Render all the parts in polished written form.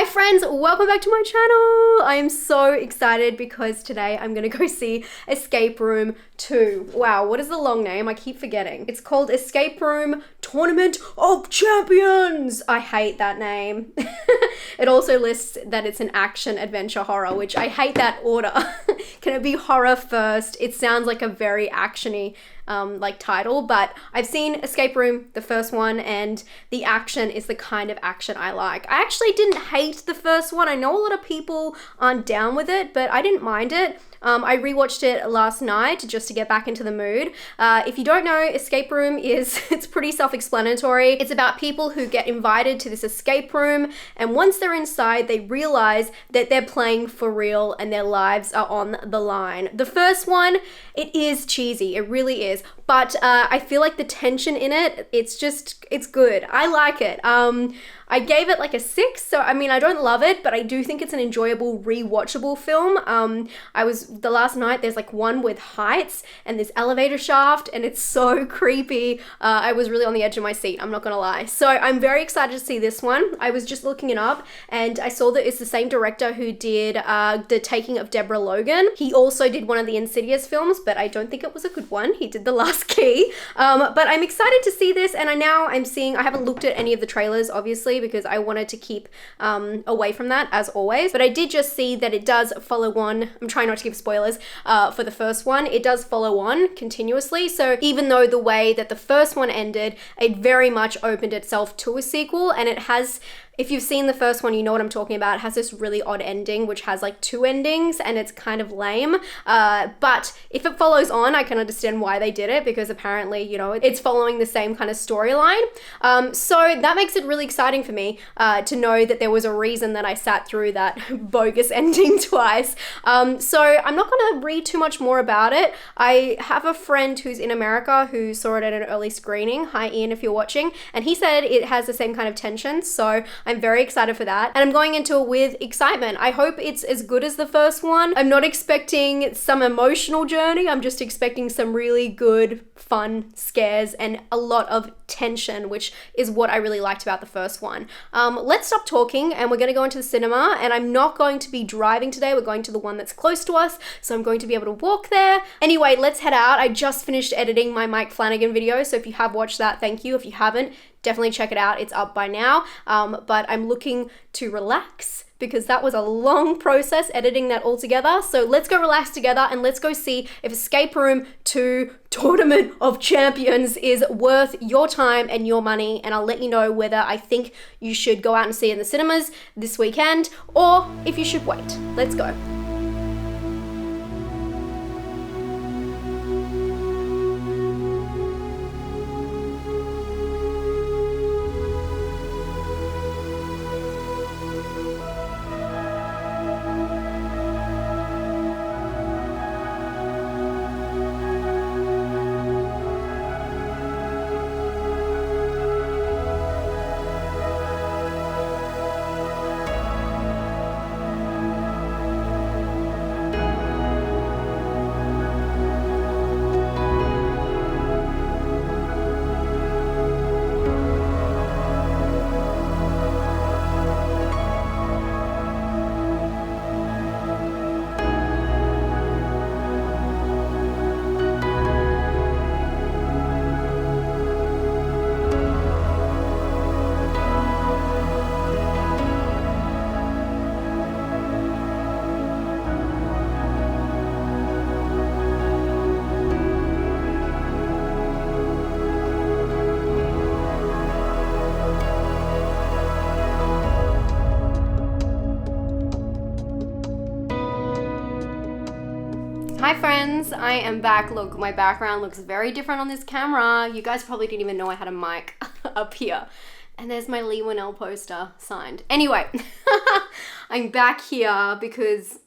Hi friends, welcome back to my channel. I am so excited because today I'm gonna go see Escape Room 2. Wow, what is the long name? I keep forgetting. It's called Escape Room Tournament of Champions. I hate that name. It also lists that it's an action adventure horror, which I hate that order. Can it be horror first? It sounds like a very actiony like title, but I've seen Escape Room, the first one, and the action is the kind of action I like. I actually didn't hate the first one. I know a lot of people aren't down with it, but I didn't mind it. I rewatched it last night just to get back into the mood. If you don't know, Escape Room it's pretty self-explanatory. It's about people who get invited to this escape room, and once they're inside, they realize that they're playing for real and their lives are on the line. The first one, it is cheesy, it really is, but I feel like the tension in it, it's good. I like it. I gave it like a 6, so I mean, I don't love it, but I do think it's an enjoyable, rewatchable film. The last night, there's like one with heights and this elevator shaft, and it's so creepy. I was really on the edge of my seat, I'm not gonna lie. So I'm very excited to see this one. I was just looking it up, and I saw that it's the same director who did The Taking of Deborah Logan. He also did one of the Insidious films, but I don't think it was a good one. He did The Last Key. But I'm excited to see this, and I haven't looked at any of the trailers, obviously, because I wanted to keep away from that, as always. But I did just see that it does follow on. I'm trying not to give spoilers for the first one. It does follow on continuously. So even though the way that the first one ended, it very much opened itself to a sequel, and it has, if you've seen the first one, you know what I'm talking about. It has this really odd ending, which has like 2 endings, and it's kind of lame. But if it follows on, I can understand why they did it, because apparently, you know, it's following the same kind of storyline. So that makes it really exciting for me to know that there was a reason that I sat through that bogus ending twice. So I'm not gonna read too much more about it. I have a friend who's in America who saw it at an early screening. Hi Ian, if you're watching. And he said it has the same kind of tension. So I'm very excited for that, and I'm going into it with excitement. I hope it's as good as the first one. I'm not expecting some emotional journey. I'm just expecting some really good, fun scares and a lot of tension, which is what I really liked about the first one. Let's stop talking, and we're gonna go into the cinema, and I'm not going to be driving today. We're going to the one that's close to us, so I'm going to be able to walk there. Anyway, let's head out. I just finished editing my Mike Flanagan video, so if you have watched that, thank you. If you haven't, definitely check it out. It's up by now. But I'm looking to relax because that was a long process editing that all together. So let's go relax together, and let's go see if Escape Room 2 Tournament of Champions is worth your time and your money. And I'll let you know whether I think you should go out and see it in the cinemas this weekend or if you should wait. Let's go. Hi friends, I am back. Look, my background looks very different on this camera. You guys probably didn't even know I had a mic up here. And there's my Lee Winnell poster signed. Anyway, I'm back here because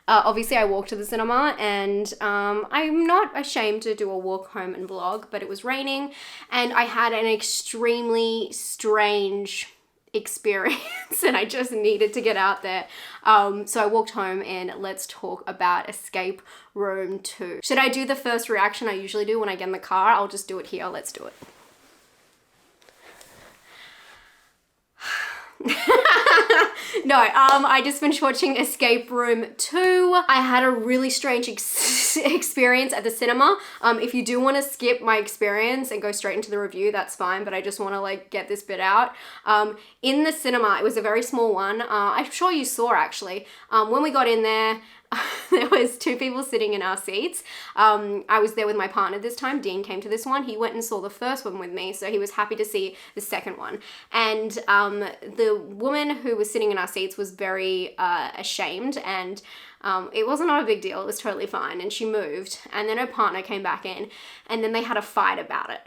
obviously I walked to the cinema, and I'm not ashamed to do a walk home and vlog, but it was raining and I had an extremely strange experience and I just needed to get out there. So I walked home, and let's talk about Escape Room 2. Should I do the first reaction I usually do when I get in the car? I'll just do it here. Let's do it. No, I just finished watching Escape Room 2. I had a really strange experience at the cinema. If you do want to skip my experience and go straight into the review, that's fine, but I just want to like get this bit out. In the cinema, it was a very small one. I'm sure you saw actually. When we got in there, there was two people sitting in our seats. I was there with my partner this time. Dean came to this one. He went and saw the first one with me, so he was happy to see the second one. And the woman who was sitting in our seats was very ashamed, and it wasn't a big deal. It was totally fine, and she moved. And then her partner came back in, and then they had a fight about it.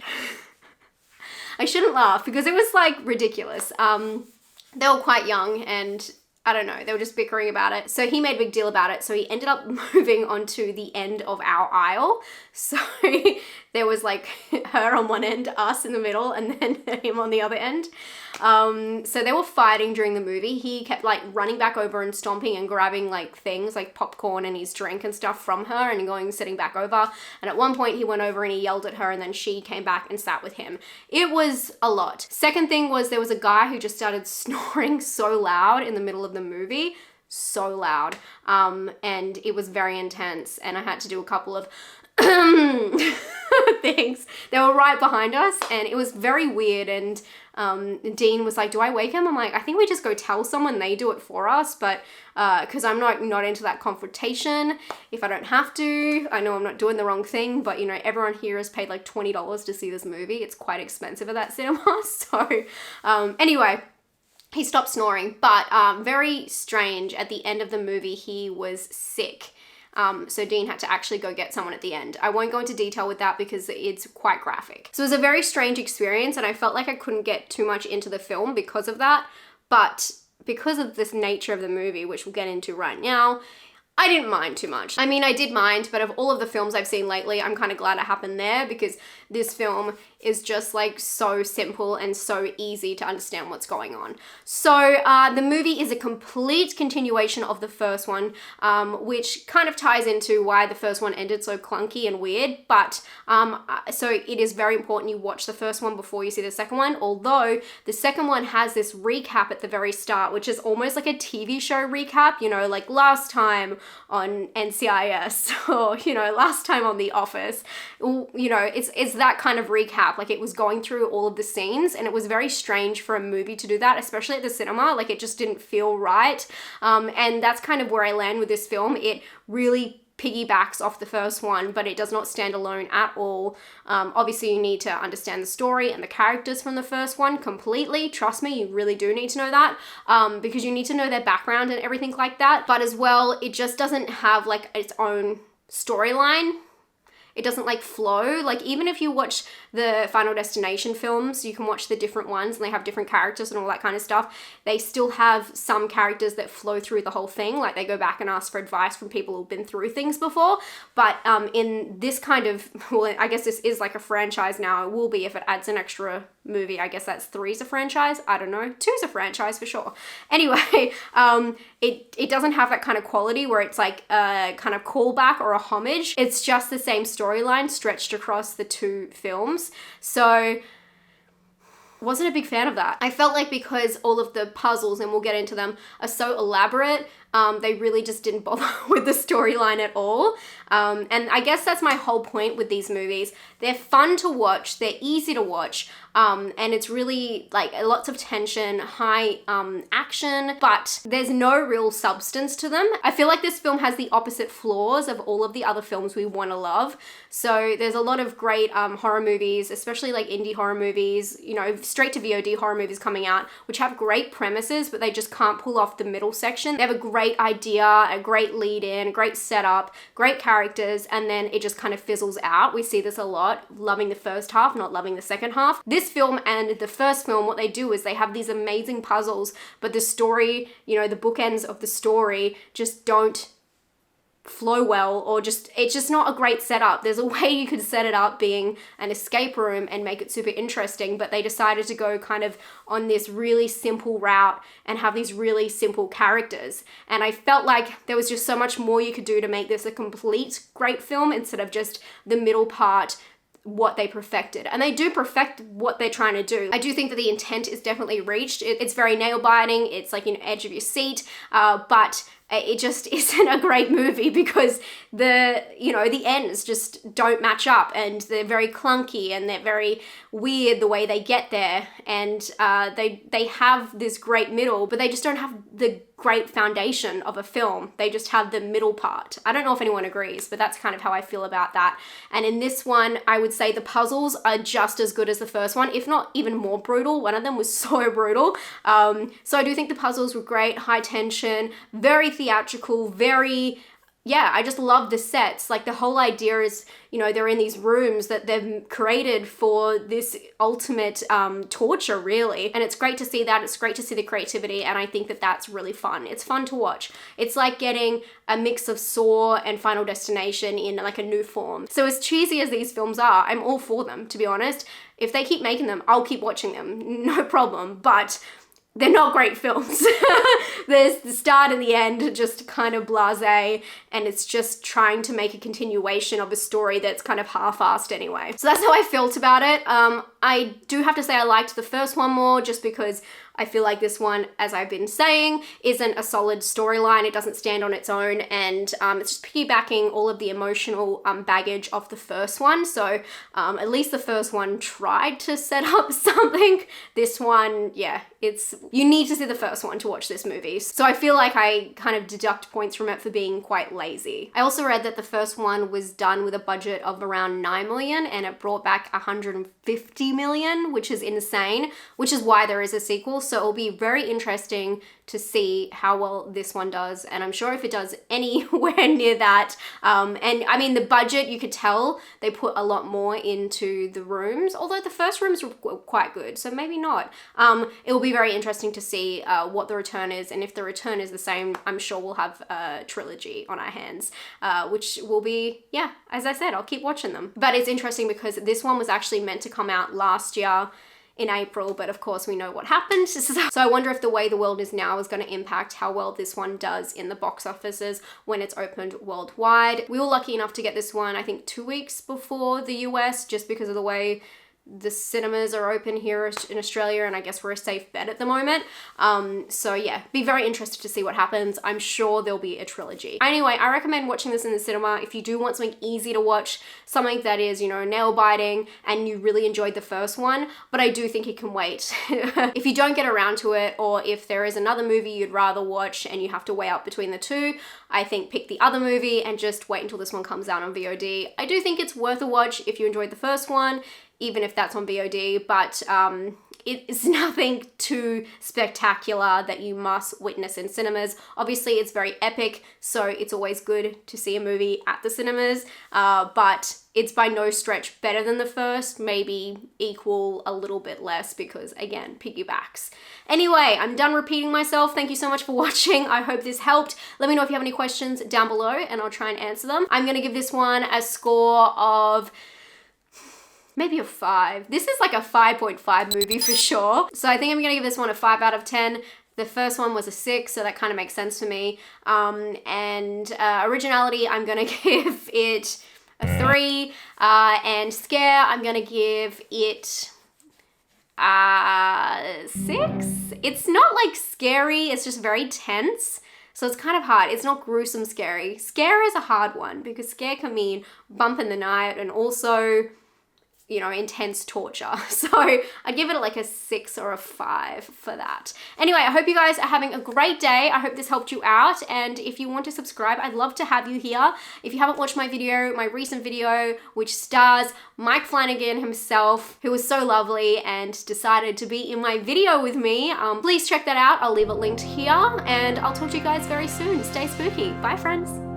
I shouldn't laugh because it was like ridiculous. They were quite young, and I don't know, they were just bickering about it. So he made a big deal about it. So he ended up moving onto the end of our aisle. So there was like her on one end, us in the middle, and then him on the other end. So they were fighting during the movie. He kept like running back over and stomping and grabbing like things like popcorn and his drink and stuff from her and going sitting back over. And at one point he went over and he yelled at her, and then she came back and sat with him. It was a lot. Second thing was there was a guy who just started snoring so loud in the middle of the movie. So loud. And it was very intense, and I had to do a couple of things. They were right behind us, and it was very weird. And Dean was like, do I wake him? I'm like, I think we just go tell someone, they do it for us, but because I'm not into that confrontation if I don't have to. I know I'm not doing the wrong thing, but you know, everyone here has paid like $20 to see this movie. It's quite expensive at that cinema. So anyway, he stopped snoring, but very strange. At the end of the movie, he was sick. So Dean had to actually go get someone at the end. I won't go into detail with that because it's quite graphic. So it was a very strange experience, and I felt like I couldn't get too much into the film because of that. But because of this nature of the movie, which we'll get into right now, I didn't mind too much. I mean, I did mind, but of all of the films I've seen lately, I'm kind of glad it happened there, because this film is just like so simple and so easy to understand what's going on. So the movie is a complete continuation of the first one, which kind of ties into why the first one ended so clunky and weird. But so it is very important you watch the first one before you see the second one, although the second one has this recap at the very start, which is almost like a TV show recap, you know, like last time on NCIS, or, you know, last time on The Office. You know, it's that kind of recap. Like, it was going through all of the scenes, and it was very strange for a movie to do that, especially at the cinema. Like, it just didn't feel right. And that's kind of where I land with this film. It really piggybacks off the first one, but it does not stand alone at all. Obviously, you need to understand the story and the characters from the first one completely. Trust me, you really do need to know that, because you need to know their background and everything like that. But as well, it just doesn't have like its own storyline. It doesn't like flow. Like, even if you watch the Final Destination films, you can watch the different ones and they have different characters and all that kind of stuff. They still have some characters that flow through the whole thing. Like, they go back and ask for advice from people who've been through things before. But in this kind of, well, I guess this is like a franchise now. It will be if it adds an extra movie. I guess that's 3's a franchise. I don't know. 2's a franchise for sure. Anyway, it doesn't have that kind of quality where it's like a kind of callback or a homage. It's just the same storyline stretched across the two films. So wasn't a big fan of that. I felt like because all of the puzzles, and we'll get into them, are so elaborate, they really just didn't bother with the storyline at all. And I guess that's my whole point with these movies. They're fun to watch, they're easy to watch, and it's really like lots of tension, high action, but there's no real substance to them. I feel like this film has the opposite flaws of all of the other films we want to love. So there's a lot of great horror movies, especially like indie horror movies, you know, straight to VOD horror movies coming out, which have great premises, but they just can't pull off the middle section. They have a great idea, a great lead in, a great setup, great characters, and then it just kind of fizzles out. We see this a lot, loving the first half, not loving the second half. This film and the first film, what they do is they have these amazing puzzles, but the story, you know, the bookends of the story just don't flow well, or just, it's just not a great setup. There's a way you could set it up being an escape room and make it super interesting, but they decided to go kind of on this really simple route and have these really simple characters. And I felt like there was just so much more you could do to make this a complete great film instead of just the middle part what they perfected, and they do perfect what they're trying to do. I do think that the intent is definitely reached. It's very nail biting. It's like, edge of your seat, but it just isn't a great movie because the ends just don't match up, and they're very clunky and they're very weird the way they get there, and they have this great middle, but they just don't have the great foundation of a film. They just have the middle part. I don't know if anyone agrees, but that's kind of how I feel about that. And in this one, I would say the puzzles are just as good as the first one, if not even more brutal. One of them was so brutal. So I do think the puzzles were great, high tension, very theatrical, very... yeah, I just love the sets. Like, the whole idea is, they're in these rooms that they've created for this ultimate torture, really. And it's great to see that. It's great to see the creativity, and I think that that's really fun. It's fun to watch. It's like getting a mix of Saw and Final Destination in like a new form. So as cheesy as these films are, I'm all for them, to be honest. If they keep making them, I'll keep watching them, no problem. But they're not great films. There's the start and the end, just kind of blasé, and it's just trying to make a continuation of a story that's kind of half-assed anyway. So that's how I felt about it. I do have to say I liked the first one more, just because I feel like this one, as I've been saying, isn't a solid storyline. It doesn't stand on its own, and it's just piggybacking all of the emotional baggage of the first one. So at least the first one tried to set up something. This one, yeah, you need to see the first one to watch this movie. So I feel like I kind of deduct points from it for being quite lazy. I also read that the first one was done with a budget of around 9 million, and it brought back 150 million, which is insane, which is why there is a sequel. So it'll be very interesting to see how well this one does, and I'm sure if it does anywhere near that, and I mean, the budget, you could tell they put a lot more into the rooms, although the first rooms were quite good, so maybe not. It will be very interesting to see what the return is, and if the return is the same, I'm sure we'll have a trilogy on our hands, which will be, yeah, as I said, I'll keep watching them. But it's interesting because this one was actually meant to come out last year in April, but of course we know what happened. So I wonder if the way the world is now is going to impact how well this one does in the box offices when it's opened worldwide. We were lucky enough to get this one, I think, 2 weeks before the US, just because of the way the cinemas are open here in Australia, and I guess we're a safe bet at the moment. So yeah, be very interested to see what happens. I'm sure there'll be a trilogy. Anyway, I recommend watching this in the cinema if you do want something easy to watch, something that is, nail biting, and you really enjoyed the first one, but I do think it can wait. If you don't get around to it, or if there is another movie you'd rather watch and you have to weigh up between the two, I think pick the other movie and just wait until this one comes out on VOD. I do think it's worth a watch if you enjoyed the first one, even if that's on VOD, but it's nothing too spectacular that you must witness in cinemas. Obviously, it's very epic, so it's always good to see a movie at the cinemas, but it's by no stretch better than the first, maybe equal, a little bit less, because again, piggybacks. Anyway, I'm done repeating myself. Thank you so much for watching. I hope this helped. Let me know if you have any questions down below and I'll try and answer them. I'm gonna give this one a score of maybe a 5. This is like a 5.5 movie for sure. So I think I'm gonna give this one a 5 out of 10. The first one was a 6, so that kind of makes sense to me. Originality, I'm gonna give it a 3. And scare, I'm gonna give it 6. It's not like scary, it's just very tense. So it's kind of hard. It's not gruesome scary. Scare is a hard one because scare can mean bump in the night and also, intense torture. So I'd give it like a 6 or a 5 for that. Anyway, I hope you guys are having a great day. I hope this helped you out. And if you want to subscribe, I'd love to have you here. If you haven't watched my recent video, which stars Mike Flanagan himself, who was so lovely and decided to be in my video with me, please check that out. I'll leave it linked here, and I'll talk to you guys very soon. Stay spooky. Bye, friends.